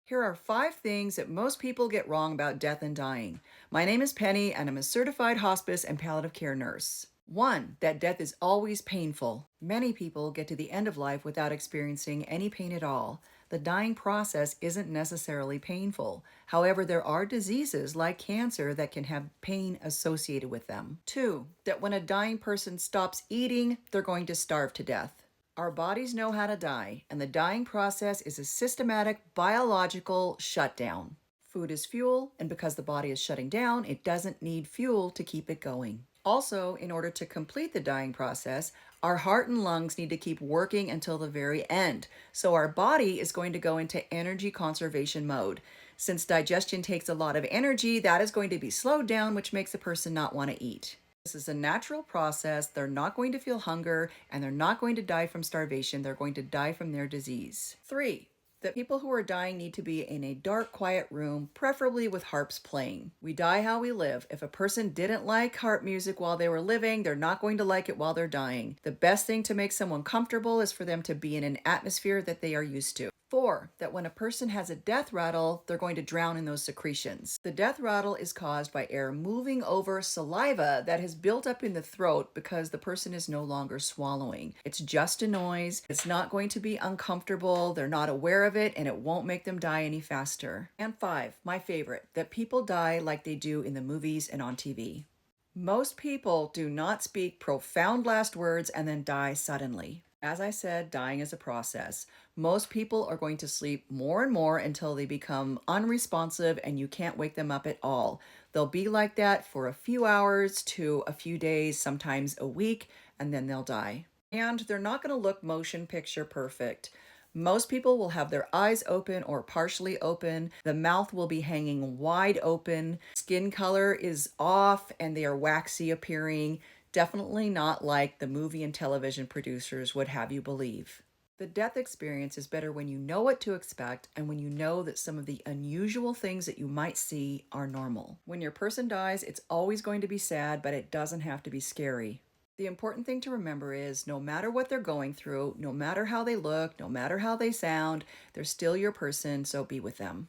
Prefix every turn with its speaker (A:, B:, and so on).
A: Here are 5 things that most people get wrong about death and dying. My name is Penny, and I'm a certified hospice and palliative care nurse. 1. That death is always painful. Many people get to the end of life without experiencing any pain at all. The dying process isn't necessarily painful. However, there are diseases like cancer that can have pain associated with them. 2. That when a dying person stops eating, they're going to starve to death. Our bodies know how to die, and the dying process is a systematic biological shutdown. Food is fuel, and because the body is shutting down, it doesn't need fuel to keep it going. Also, in order to complete the dying process, our heart and lungs need to keep working until the very end. So our body is going to go into energy conservation mode. Since digestion takes a lot of energy, that is going to be slowed down, which makes a person not want to eat. This is a natural process. They're not going to feel hunger and they're not going to die from starvation. They're going to die from their disease. 3. That people who are dying need to be in a dark, quiet room, preferably with harps playing. We die how we live. If a person didn't like harp music while they were living, they're not going to like it while they're dying. The best thing to make someone comfortable is for them to be in an atmosphere that they are used to. 4. That when a person has a death rattle, they're going to drown in those secretions. The death rattle is caused by air moving over saliva that has built up in the throat because the person is no longer swallowing. It's just a noise. It's not going to be uncomfortable. They're not aware of it, and it won't make them die any faster. And 5, my favorite, that people die like they do in the movies and on TV. Most people do not speak profound last words and then die suddenly. As I said, dying is a process. Most people are going to sleep more and more until they become unresponsive and you can't wake them up at all. They'll be like that for a few hours to a few days, sometimes a week, and then they'll die. And they're not going to look motion picture perfect. Most people will have their eyes open or partially open. The mouth will be hanging wide open. Skin color is off and they are waxy appearing. Definitely not like the movie and television producers would have you believe. The death experience is better when you know what to expect and when you know that some of the unusual things that you might see are normal. When your person dies, it's always going to be sad, but it doesn't have to be scary. The important thing to remember is no matter what they're going through, no matter how they look, no matter how they sound, they're still your person, so be with them.